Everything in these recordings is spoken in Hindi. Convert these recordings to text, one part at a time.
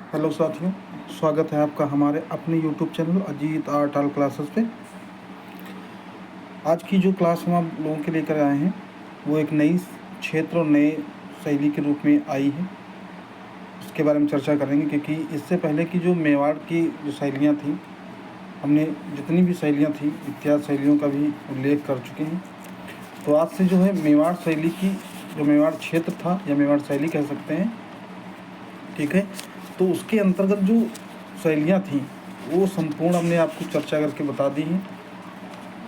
हेलो साथियों, स्वागत है आपका हमारे अपने YouTube channel Ajit art all classes पे। आज की जो क्लास हम आप लोगों के लेकर आए हैं वो एक नई क्षेत्र और नए शैली के रूप में आई है। उसके बारे में चर्चा करेंगे क्योंकि इससे पहले की जो मेवाड़ की जो शैलियाँ थी, हमने जितनी भी शैलियाँ थी इत्यादि शैलियों का भी उल्लेख कर चुके हैं। तो आज से जो है मेवाड़ शैली की, जो मेवाड़ क्षेत्र था या मेवाड़ शैली कह सकते हैं, ठीक है, तो उसके अंतर्गत जो शैलियाँ थीं वो संपूर्ण हमने आपको चर्चा करके बता दी हैं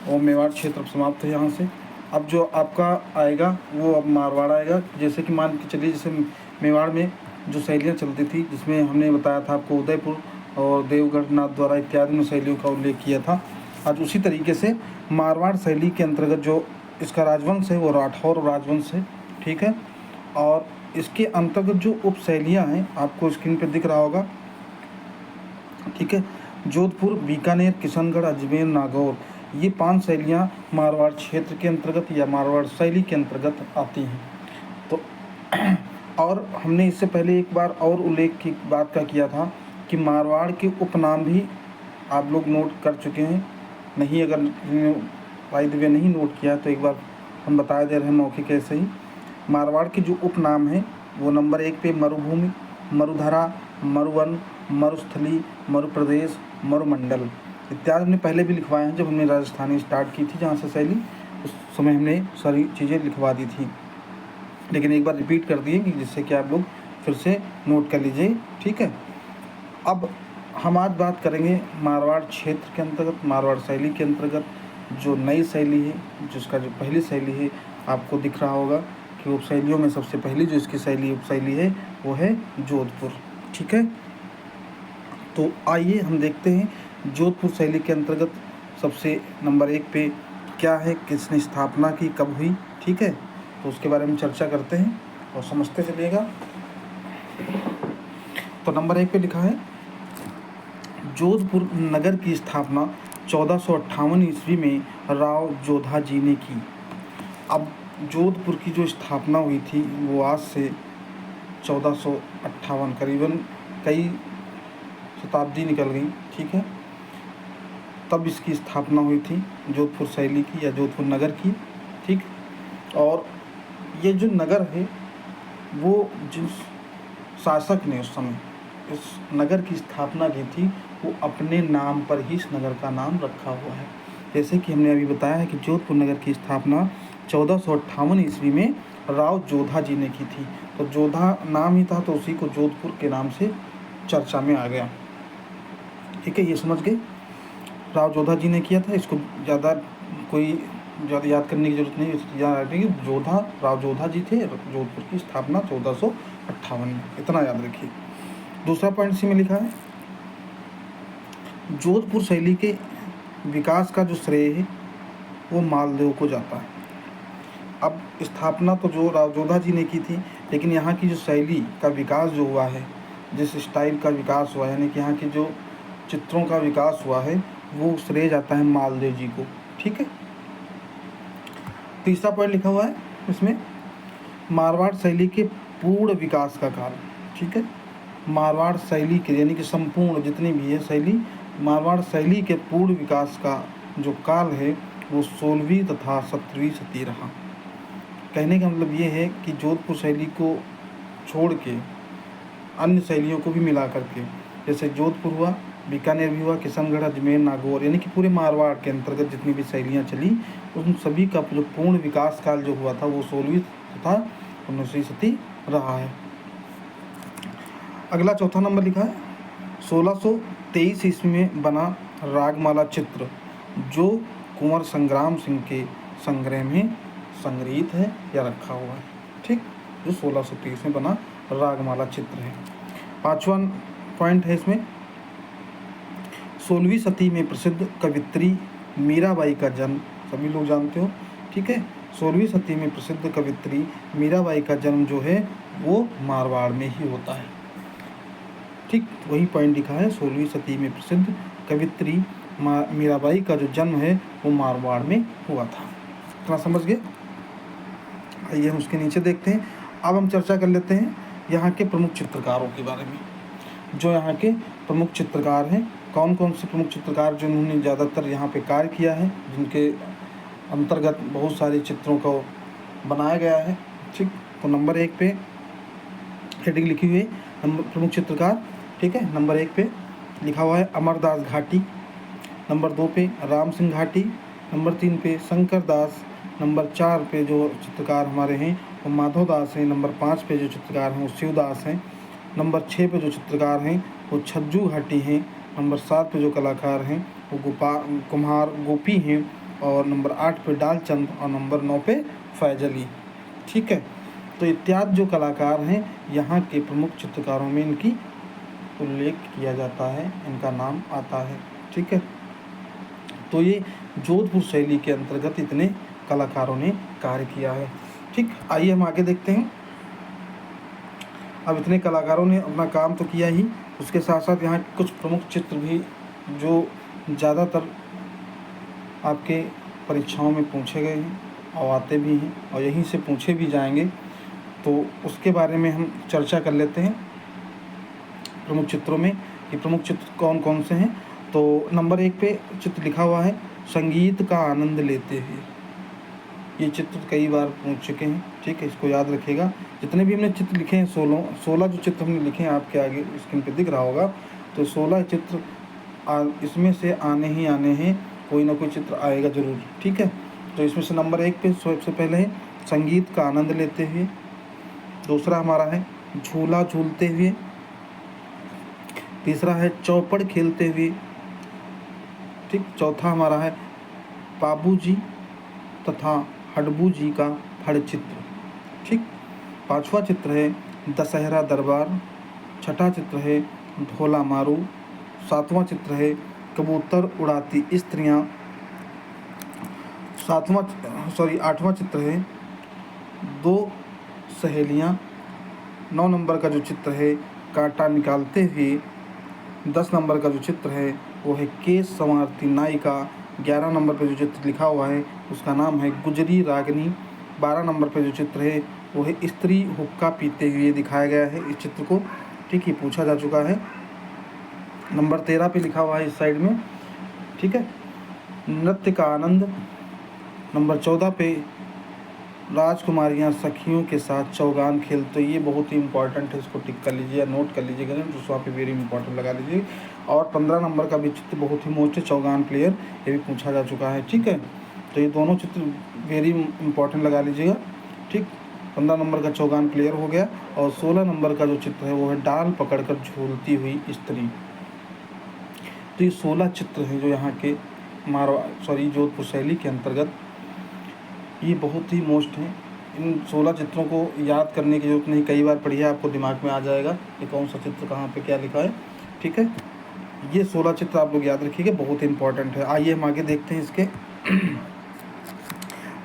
और मेवाड़ क्षेत्र समाप्त है यहाँ से। अब जो आपका आएगा वो अब मारवाड़ आएगा। जैसे कि मान के चलिए, जैसे मेवाड़ में जो शैलियाँ चलती थी, जिसमें हमने बताया था आपको उदयपुर और देवगढ़ नाथ द्वारा इत्यादि में शैलियों का उल्लेख किया था। आज उसी तरीके से मारवाड़ शैली के अंतर्गत जो इसका राजवंश है वो राठौर राजवंश है, ठीक है। और इसके अंतर्गत जो उप शैलियाँ हैं आपको स्क्रीन पर दिख रहा होगा, ठीक है। जोधपुर, बीकानेर, किशनगढ़, अजमेर, नागौर, ये 5 शैलियाँ मारवाड़ क्षेत्र के अंतर्गत या मारवाड़ शैली के अंतर्गत आती हैं। तो और हमने इससे पहले एक बार और उल्लेख की बात का किया था कि मारवाड़ के उपनाम भी आप लोग नोट कर चुके हैं। नहीं, अगर बाय द वे नहीं नोट किया तो एक बार हम बता दे रहे हैं मौखिक ऐसे ही। मारवाड़ के जो उपनाम हैं वो नंबर 1 पे मरुभूमि, मरुधरा, मरुवन, मरुस्थली, मरुप्रदेश, मरुमंडल इत्यादि हमने पहले भी लिखवाए हैं। जब हमने राजस्थानी स्टार्ट की थी जहाँ से शैली, उस समय हमने सारी चीज़ें लिखवा दी थी, लेकिन एक बार रिपीट कर दिए कि जिससे कि आप लोग फिर से नोट कर लीजिए, ठीक है। अब हम आज बात करेंगे मारवाड़ क्षेत्र के अंतर्गत, मारवाड़ शैली के अंतर्गत जो नई शैली है, जिसका जो पहली शैली है आपको दिख रहा होगा कि उप शैलियों में सबसे पहली जो इसकी शैली उप शैली है वो है जोधपुर, ठीक है। तो आइए हम देखते हैं जोधपुर शैली के अंतर्गत सबसे नंबर 1 पे क्या है, किसने स्थापना की, कब हुई, ठीक है। तो उसके बारे में चर्चा करते हैं और समझते चलिएगा। तो नंबर 1 पे लिखा है जोधपुर नगर की स्थापना 1458 ईस्वी में राव जोधा जी ने की। अब जोधपुर की जो स्थापना हुई थी वो आज से 1458 करीबन कई शताब्दी निकल गई, ठीक है, तब इसकी स्थापना हुई थी जोधपुर शैली की या जोधपुर नगर की, ठीक। और ये जो नगर है वो जिस शासक ने उस समय इस नगर की स्थापना की थी वो अपने नाम पर ही इस नगर का नाम रखा हुआ है। जैसे कि हमने अभी बताया है कि जोधपुर नगर की स्थापना 1458 ईस्वी में राव जोधा जी ने की थी। तो जोधा नाम ही था तो उसी को जोधपुर के नाम से चर्चा में आ गया, ठीक है। ये समझ गए, राव जोधा जी ने किया था। इसको ज़्यादा याद करने की जरूरत नहीं, याद रखने की, जोधा राव जोधा जी थे, जोधपुर की स्थापना 1458 में, इतना याद रखिए। दूसरा पॉइंट इसी में लिखा है जोधपुर शैली के विकास का जो श्रेय है वो मालदेव को जाता है। अब स्थापना तो जो राव जोधा जी ने की थी, लेकिन यहाँ की जो शैली का विकास जो हुआ है, जिस स्टाइल का विकास हुआ है, यानी कि यहाँ की जो चित्रों का विकास हुआ है वो श्रेय जाता है मालदेव जी को, ठीक है। तीसरा पॉइंट लिखा हुआ है इसमें मारवाड़ शैली के पूर्ण विकास का काल, ठीक है। मारवाड़ शैली के यानी कि संपूर्ण जितनी भी है शैली, मारवाड़ शैली के पूर्ण विकास का जो काल है वो 16वीं तथा 17वीं सदी रहा। कहने का मतलब ये है कि जोधपुर शैली को छोड़ के अन्य शैलियों को भी मिला करके, जैसे जोधपुर हुआ, बीकानेर भी हुआ, किशनगढ़, अजमेर, नागौर, यानी कि पूरे मारवाड़ के अंतर्गत जितनी भी शैलियाँ चली उन सभी का जो पूर्ण विकास काल जो हुआ था वो 16वीं तथा 19वीं सदी रहा है। अगला चौथा नंबर लिखा है 1623 ईस्वी में बना रागमाला चित्र जो कुंवर संग्राम सिंह के संग्रह में संग्रहित है या रखा हुआ है, ठीक। जो 1623 में बना रागमाला चित्र है। पांचवा पॉइंट है इसमें 16वीं सदी में प्रसिद्ध कवित्री मीराबाई का जन्म, सभी लोग जानते हो, ठीक है। 16वीं सदी में प्रसिद्ध कवित्री मीराबाई का जन्म जो है वो मारवाड़ में ही होता है, ठीक। वही पॉइंट लिखा है 16वीं सदी में प्रसिद्ध कवित्री मीराबाई का जो जन्म है वो मारवाड़ में हुआ था। इतना समझ गए। आइए हम उसके नीचे देखते हैं। अब हम चर्चा कर लेते हैं यहाँ के प्रमुख चित्रकारों के बारे में। जो यहाँ के प्रमुख चित्रकार हैं। कौन कौन से प्रमुख चित्रकार जिन्होंने ज़्यादातर यहाँ पे कार्य किया है, जिनके अंतर्गत बहुत सारे चित्रों को बनाया गया है। ठीक, तो नंबर 1 पे हेडिंग लिखी हुई है प्रमुख चित्रकार। ठीक है, नंबर 1 पे लिखा हुआ है अमरदास घाटी, नंबर 2 पे राम सिंह घाटी, नंबर 3 पे शंकर दास, नंबर 4 पे जो चित्रकार हमारे हैं वो माधव दास हैं, नंबर 5 पे जो चित्रकार हैं वो शिवदास हैं, नंबर 6 पे जो चित्रकार हैं वो छज्जू घाटी हैं, नंबर 7 पे जो कलाकार हैं वो कुम्हार गोपी हैं, और नंबर 8 पे डालचंद, और नंबर 9 पे फैज अली। ठीक है, तो इत्यादि जो कलाकार हैं यहाँ के प्रमुख चित्रकारों में इनकी उल्लेख किया जाता है, इनका नाम आता है। ठीक है, तो ये जोधपुर शैली के अंतर्गत इतने कलाकारों ने कार्य किया है। ठीक, आइए हम आगे देखते हैं। अब इतने कलाकारों ने अपना काम तो किया ही, उसके साथ साथ यहाँ कुछ प्रमुख चित्र भी जो ज़्यादातर आपके परीक्षाओं में पूछे गए हैं और आते भी हैं और यहीं से पूछे भी जाएंगे, तो उसके बारे में हम चर्चा कर लेते हैं। प्रमुख चित्रों में ये प्रमुख चित्र कौन कौन से हैं। तो नंबर 1 पे चित्र लिखा हुआ है संगीत का आनंद लेते हुए। ये चित्र कई बार पूछ चुके हैं। ठीक है, इसको याद रखिएगा। जितने भी हमने चित्र लिखे हैं 16 जो चित्र हमने लिखे हैं आपके आगे स्क्रीन पे दिख रहा होगा, तो 16 चित्र इसमें से आने ही आने हैं, कोई ना कोई चित्र आएगा ज़रूर। ठीक है, तो इसमें से नंबर 1 पे सबसे पहले है संगीत का आनंद लेते हुए, दूसरा हमारा है झूला झूलते हुए, तीसरा है चौपड़ खेलते हुए। ठीक, चौथा हमारा है बाबूजी तथा हडबू जी का फड़ चित्र। ठीक, पांचवा चित्र है दशहरा दरबार, छठा चित्र है ढोला मारू, सातवां चित्र है कबूतर उड़ाती स्त्रियां, आठवां चित्र है दो सहेलियां, 9 नंबर का जो चित्र है कांटा निकालते हुए, 10 नंबर का जो चित्र है वो है केस संवारती नायिका, 11 नंबर पे जो चित्र लिखा हुआ है उसका नाम है गुजरी रागनी, 12 नंबर पे जो चित्र है वो है स्त्री हुक्का पीते हुए दिखाया गया है इस चित्र को। ठीक, ये पूछा जा चुका है। नंबर 13 पे लिखा हुआ है इस साइड में। ठीक है, नृत्य का आनंद। नंबर 14 पे राजकुमारियां सखियों के साथ चौगान खेलते, तो ये बहुत ही इंपॉर्टेंट है, इसको टिक कर लीजिए या नोट कर लीजिएगा, तो वहाँ पे वेरी इंपॉर्टेंट लगा लीजिए। और 15 नंबर का भी चित्र बहुत ही मोस्ट है चौगान प्लेयर, ये भी पूछा जा चुका है। ठीक है, तो ये दोनों चित्र वेरी इंपॉर्टेंट लगा लीजिएगा। ठीक, 15 नंबर का चौगान प्लेयर हो गया, और 16 नंबर का जो चित्र है वो है डाल पकड़कर झूलती हुई स्त्री। तो ये 16 चित्र हैं जो यहाँ के जोधपुर शैली के अंतर्गत ये बहुत ही मोस्ट हैं। इन 16 चित्रों को याद करने की जरूरत नहीं, कई बार पढ़िए आपको दिमाग में आ जाएगा कि कौन सा चित्र कहाँ पे क्या लिखा है। ठीक है, ये 16 चित्र आप लोग याद रखिएगा, बहुत इंपॉर्टेंट है। आइए हम आगे देखते हैं इसके।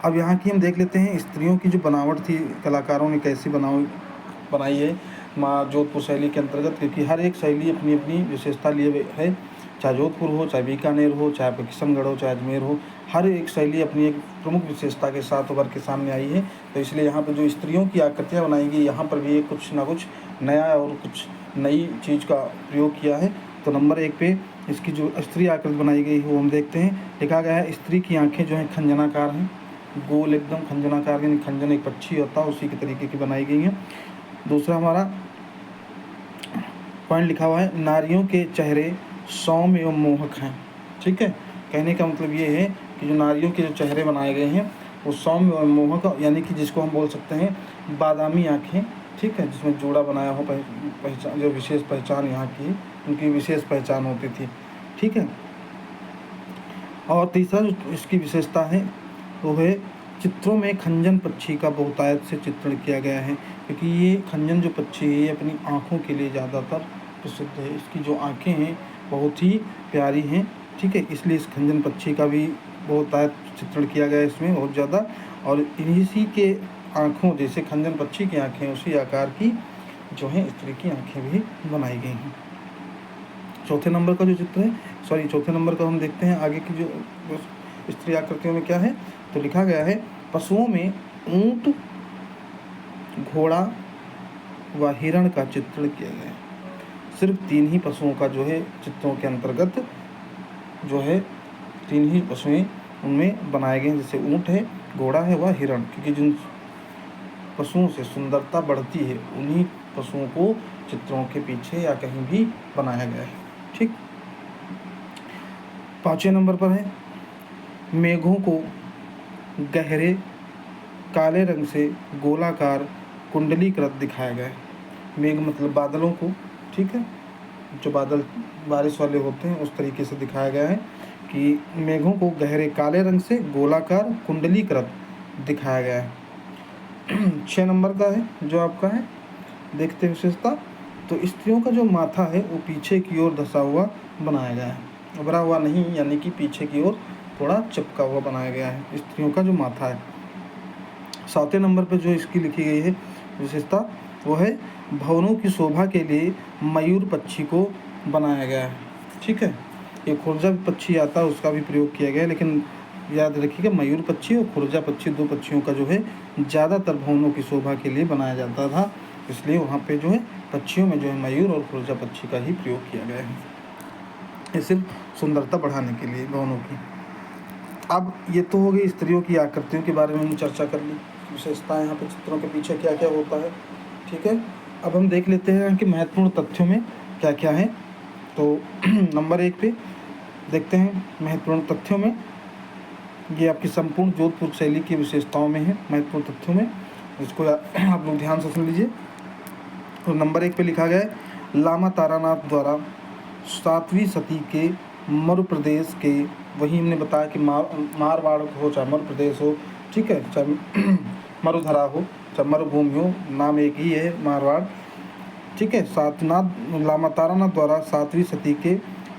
अब यहाँ की हम देख लेते हैं स्त्रियों की जो बनावट थी, कलाकारों ने कैसी बनाई है जोधपुर शैली के अंतर्गत, क्योंकि हर एक शैली अपनी अपनी विशेषता लिए है, चाहे जोधपुर हो, चाहे बीकानेर हो, चाहे किशनगढ़ हो, चाहे अजमेर हो, हर एक शैली अपनी एक प्रमुख विशेषता के साथ उभर के सामने आई है। तो इसलिए यहाँ पर जो स्त्रियों की आकृतियाँ बनाई गई, यहाँ पर भी कुछ ना कुछ नया और कुछ नई चीज़ का प्रयोग किया है। तो नंबर 1 पे इसकी जो स्त्री आकृति बनाई गई है वो हम देखते हैं। लिखा गया है स्त्री की आँखें जो हैं खंजनाकार हैं, गोल एकदम खंजनाकार, यानी खंजन एक पक्षी होता है उसी के तरीके की बनाई गई हैं। दूसरा हमारा पॉइंट लिखा हुआ है नारियों के चेहरे सौम्य एवं मोहक हैं। ठीक है, कहने का मतलब ये है कि जो नारियों के जो चेहरे बनाए गए हैं वो सौम्य एवं मोहक, यानी कि जिसको हम बोल सकते हैं बादामी आँखें। ठीक है, जिसमें जोड़ा बनाया हो, पहचान जो विशेष पहचान यहाँ की उनकी विशेष पहचान होती थी। ठीक है, और तीसरा जो इसकी विशेषता है वो है चित्रों में खंजन पक्षी का बहुतायत से चित्रण किया गया है, क्योंकि ये खंजन जो पक्षी है ये अपनी आँखों के लिए ज़्यादातर प्रसिद्ध है। इसकी जो आँखें हैं बहुत ही प्यारी हैं। ठीक है, इसलिए इस खंजन पक्षी का भी बहुतायत चित्रण किया गया है इसमें बहुत ज़्यादा, और इन्हीं के आँखों जैसे खंजन पक्षी की आँखें उसी आकार की जो है स्त्री की आँखें भी बनाई गई हैं। चौथे नंबर का जो चित्र है, चौथे नंबर का हम देखते हैं आगे की जो स्त्री आकृतियों में क्या है। तो लिखा गया है पशुओं में ऊंट, घोड़ा व हिरण का चित्रण किया गया है। सिर्फ 3 ही पशुओं का जो है चित्रों के अंतर्गत जो है 3 ही पशुएं उनमें बनाए गए हैं, जैसे ऊँट है, घोड़ा है व हिरण, क्योंकि जिन पशुओं से सुंदरता बढ़ती है उन्हीं पशुओं को चित्रों के पीछे या कहीं भी बनाया गया है। ठीक, 5वें नंबर पर है मेघों को गहरे काले रंग से गोलाकार कुंडलीकृत दिखाया गया है। मेघ मतलब बादलों को, ठीक है, जो बादल बारिश वाले होते हैं उस तरीके से दिखाया गया है कि मेघों को गहरे काले रंग से गोलाकार कुंडलीकृत दिखाया गया है। 6 नंबर का है जो आपका है, देखते हैं विशेषता। तो स्त्रियों का जो माथा है वो पीछे की ओर धंसा हुआ बनाया गया है, उभरा हुआ नहीं, यानी कि पीछे की ओर थोड़ा चिपका हुआ बनाया गया है स्त्रियों का जो माथा है। 7वें नंबर पर जो इसकी लिखी गई है विशेषता वो है भवनों की शोभा के लिए मयूर पक्षी को बनाया गया है। ठीक है, ये खुरजा पक्षी आता है उसका भी प्रयोग किया गया है, लेकिन याद रखिएगा मयूर पक्षी और खुरजा पक्षी 2 पक्षियों का जो है ज़्यादातर भवनों की शोभा के लिए बनाया जाता था, इसलिए वहाँ पे जो है पक्षियों में जो है मयूर और खुरजा पक्षी का ही प्रयोग किया गया है, ये सिर्फ सुंदरता बढ़ाने के लिए भवनों की। अब ये तो हो गई स्त्रियों की आकृतियों के बारे में हमने चर्चा कर ली, विशेषताएं यहाँ पे चित्रों के पीछे क्या क्या होता है। ठीक है, अब हम देख लेते हैं कि महत्वपूर्ण तथ्यों में क्या क्या है। तो नंबर 1 पे देखते हैं महत्वपूर्ण तथ्यों में, ये आपकी संपूर्ण जोधपुर शैली की विशेषताओं में है, महत्वपूर्ण तथ्यों में, इसको आप लोग ध्यान से सुन लीजिए। तो नंबर 1 पे लिखा गया है लामा तारानाथ द्वारा 7वीं शती के मरु प्रदेश के, वही हमने बताया कि मारवाड़ हो चाहे मरु प्रदेश हो, ठीक है, चाहे मरुधरा हो चाहे मरुभूमि हो, नाम एक ही है मारवाड़। ठीक है, लामा तारानाथ द्वारा 7वीं शती के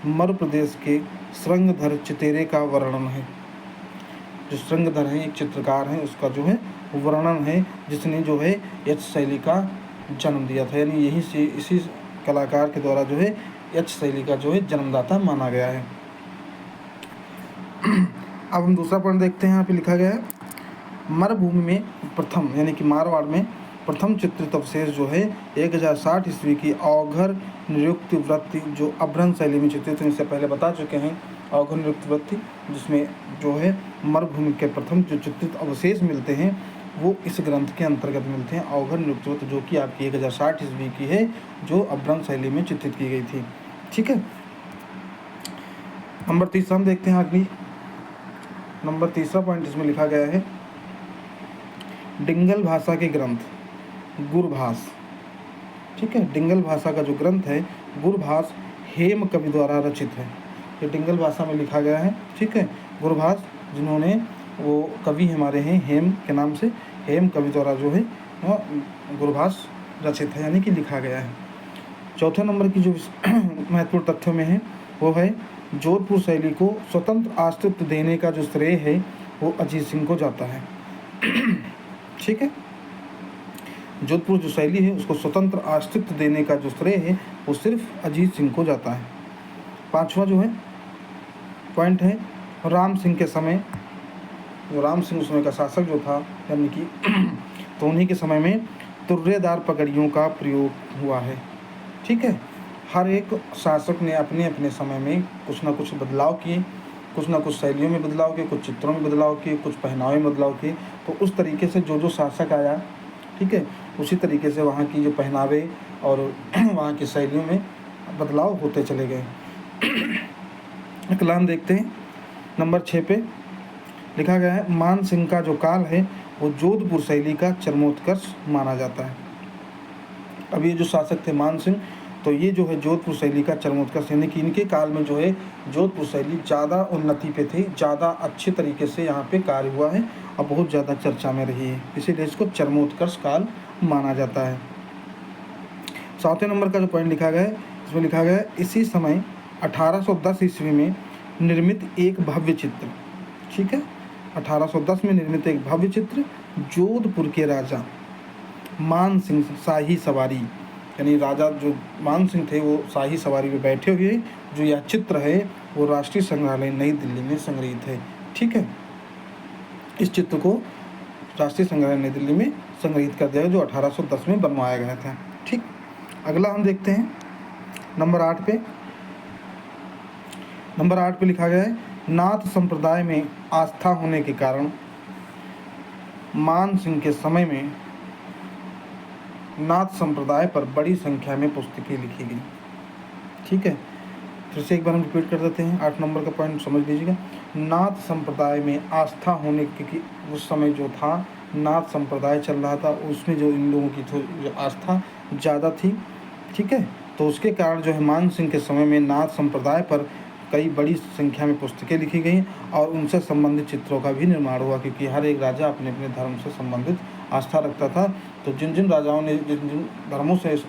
मरु प्रदेश के श्रृंगधर चितेरे का वर्णन है। जो श्रृंगधर है एक चित्रकार है, उसका जो है वर्णन है, जिसने जो है यक्ष शैली का जन्म दिया था, यानी यहीं से इसी कलाकार के द्वारा जो है यक्ष शैली का जो है जन्मदाता माना गया है। अब हम दूसरा पॉइंट देखते हैं, यहाँ पे लिखा गया है मरुभूमि में प्रथम, यानी कि मारवाड़ में प्रथम चित्रित अवशेष जो है 1060 ईस्वी की अवघर निरुक्त वृत्ति, जो अभ्रंश शैली में चित्रित है, इससे पहले बता चुके हैं अवघर निरुक्त वृत्ति, जिसमें जो है मरुभूमि के प्रथम जो चित्रित अवशेष मिलते हैं वो इस ग्रंथ के अंतर्गत मिलते हैं, अवघर निरुक्त वृत्ति, जो कि आपकी 1060 ईस्वी की है, जो अभ्रंश शैली में चित्रित की गई थी। ठीक है, नंबर 3 हम देखते हैं अगली, नंबर 3 पॉइंट इसमें लिखा गया है डिंगल भाषा के ग्रंथ गुरभास। ठीक है, डिंगल भाषा का जो ग्रंथ है गुरभास हेम कवि द्वारा रचित है, ये डिंगल भाषा में लिखा गया है। ठीक है, गुरभास जिन्होंने वो कवि हमारे हैं हेम के नाम से, हेम कवि द्वारा जो है गुरभास रचित है, यानी कि लिखा गया है। 4 नंबर की जो महत्वपूर्ण तथ्यों में है वो है जोधपुर शैली को स्वतंत्र अस्तित्व देने का जो श्रेय है वो अजीत सिंह को जाता है। ठीक है, जोधपुर जो शैली है उसको स्वतंत्र अस्तित्व देने का जो श्रेय है वो सिर्फ अजीत सिंह को जाता है। 5वां जो है पॉइंट है राम सिंह के समय, जो राम सिंह उस समय का शासक जो था, यानी कि तो उन्हीं के समय में तुर्रेदार पगड़ियों का प्रयोग हुआ है। ठीक है, हर एक शासक ने अपने अपने समय में कुछ ना कुछ बदलाव किए, कुछ ना कुछ शैलियों में बदलाव किए, कुछ चित्रों में बदलाव किए, कुछ पहनावे में बदलाव किए। तो उस तरीके से जो जो शासक आया, ठीक है, उसी तरीके से वहाँ की जो पहनावे और वहाँ की शैलियों में बदलाव होते चले गए। अगला हम देखते हैं नंबर 6 पे लिखा गया है मान सिंह का जो काल है वो जोधपुर शैली का चरमोत्कर्ष माना जाता है। अब ये जो शासक थे मान सिंह, तो ये जो है जोधपुर शैली का चरमोत्कर्ष, यानी कि इनके काल में जो है जोधपुर शैली ज़्यादा उन्नति पे थी, ज़्यादा अच्छे तरीके से यहाँ पे कार्य हुआ है और बहुत ज़्यादा चर्चा में रही है, इसीलिए इसको चरमोत्कर्ष काल माना जाता है। 7वें नंबर का जो पॉइंट लिखा गया है इसमें लिखा गया है इसी समय 1810 ईस्वी में निर्मित एक भव्य चित्र। ठीक है, 1810 में निर्मित एक भव्य चित्र जोधपुर के राजा मान सिंह शाही सवारी, यानी राजा जो मान सिंह थे वो शाही सवारी में बैठे हुए, जो यह चित्र है वो राष्ट्रीय संग्रहालय नई दिल्ली में संग्रहित है। ठीक है, इस चित्र को राष्ट्रीय संग्रहालय नई दिल्ली में संग्रहित कर दिया गया, जो 1810 में बनवाया गया था। ठीक, अगला हम देखते हैं नंबर 8 पे लिखा गया है, नाथ संप्रदाय में आस्था होने के कारण मान सिंह के समय में नाथ संप्रदाय पर बड़ी संख्या में पुस्तकें लिखी गई। ठीक है, फिर से एक बार हम रिपीट कर देते हैं, 8 नंबर का पॉइंट समझ लीजिएगा। नाथ संप्रदाय में आस्था होने की उस समय जो था नाथ संप्रदाय चल रहा था, उसमें जो इन लोगों की जो आस्था ज़्यादा थी। ठीक है, तो उसके कारण जो है मान सिंह के समय में नाथ संप्रदाय पर कई बड़ी संख्या में पुस्तकें लिखी गई और उनसे संबंधित चित्रों का भी निर्माण हुआ, क्योंकि हर एक राजा अपने अपने धर्म से संबंधित आस्था रखता था। तो जिन जिन राजाओं ने जिन जिन धर्मों से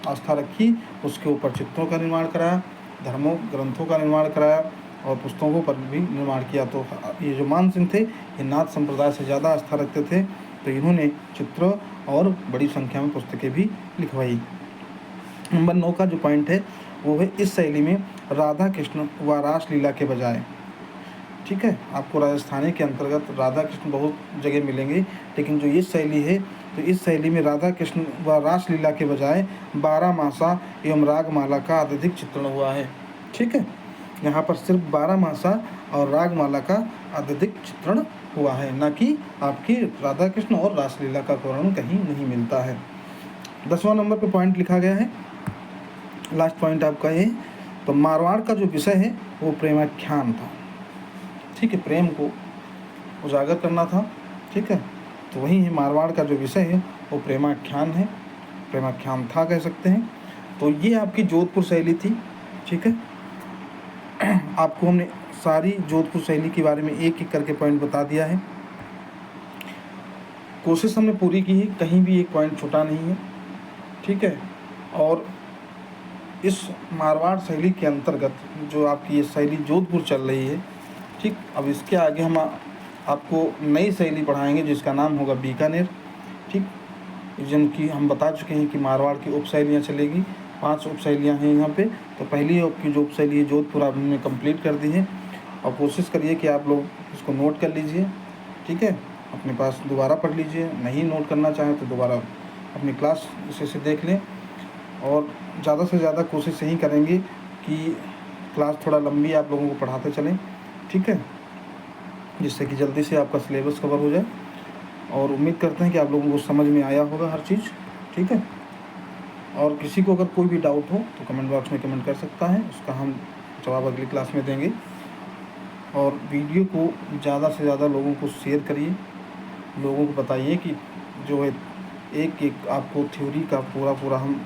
आस्था रखी उसके ऊपर चित्रों का निर्माण कराया, धर्मों ग्रंथों का निर्माण कराया और पुस्तकों पर भी निर्माण किया। तो ये जो मान सिंह थे ये नाथ संप्रदाय से ज़्यादा आस्था रखते थे, तो इन्होंने चित्र और बड़ी संख्या में पुस्तकें भी लिखवाई। नंबर 9 का जो पॉइंट है वो है, इस शैली में राधा कृष्ण व रासलीला के बजाय। ठीक है, आपको राजस्थानी के अंतर्गत राधा कृष्ण बहुत जगह मिलेंगे, लेकिन जो ये शैली है तो इस शैली में राधा कृष्ण व रासलीला के बजाय 12 मासा एवं रागमाला का अत्यधिक चित्रण हुआ है। ठीक है, यहाँ पर सिर्फ 12 मासा और रागमाला का अत्यधिक चित्रण हुआ है, न कि आपकी राधा कृष्ण और रासलीला का वर्णन कहीं नहीं मिलता है। 10वां नंबर पे पॉइंट लिखा गया है, लास्ट पॉइंट आपका ये, तो मारवाड़ का जो विषय है वो प्रेमाख्यान था। ठीक है, प्रेम को उजागर करना था। ठीक है, तो वही है मारवाड़ का जो विषय है वो प्रेमाख्यान है, प्रेमाख्यान था कह सकते हैं। तो ये आपकी जोधपुर शैली थी। ठीक है, आपको हमने सारी जोधपुर शैली के बारे में एक एक करके पॉइंट बता दिया है। कोशिश हमने पूरी की है, कहीं भी एक पॉइंट छूटा नहीं है। ठीक है, और इस मारवाड़ शैली के अंतर्गत जो आपकी ये शैली जोधपुर चल रही है, ठीक, अब इसके आगे हम आपको नई शैली पढ़ाएंगे जिसका नाम होगा बीकानेर। ठीक, जिनकी हम बता चुके हैं कि मारवाड़ की उपशैलियाँ चलेगी, 5 उपशैलियाँ हैं यहाँ पे। तो पहली आपकी जो उपशैली है जोधपुर आपने कंप्लीट कर दी है, और कोशिश करिए कि आप लोग इसको नोट कर लीजिए। ठीक है, अपने पास दोबारा पढ़ लीजिए, नहीं नोट करना चाहें तो दोबारा अपनी क्लास इसे देख लें, और ज़्यादा से ज़्यादा कोशिश यही करेंगे कि क्लास थोड़ा लंबी आप लोगों को पढ़ाते चलें। ठीक है, जिससे कि जल्दी से आपका सिलेबस कवर हो जाए, और उम्मीद करते हैं कि आप लोगों को समझ में आया होगा हर चीज़। ठीक है, और किसी को अगर कोई भी डाउट हो तो कमेंट बॉक्स में कमेंट कर सकता है, उसका हम जवाब अगली क्लास में देंगे। और वीडियो को ज़्यादा से ज़्यादा लोगों को शेयर करिए, लोगों को बताइए कि जो है एक एक आपको थ्योरी का पूरा हम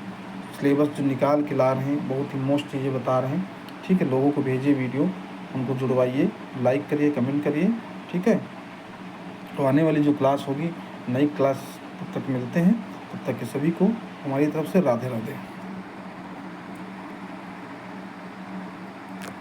सिलेबस जो निकाल के ला रहे हैं, बहुत ही मोस्ट चीज़ें बता रहे हैं। ठीक है, लोगों को भेजिए वीडियो, उनको जुड़वाइए, लाइक करिए, कमेंट करिए। ठीक है, तो आने वाली जो क्लास होगी, नई क्लास, तब तक मिलते हैं। तब तक के सभी को हमारी तरफ से राधे राधे।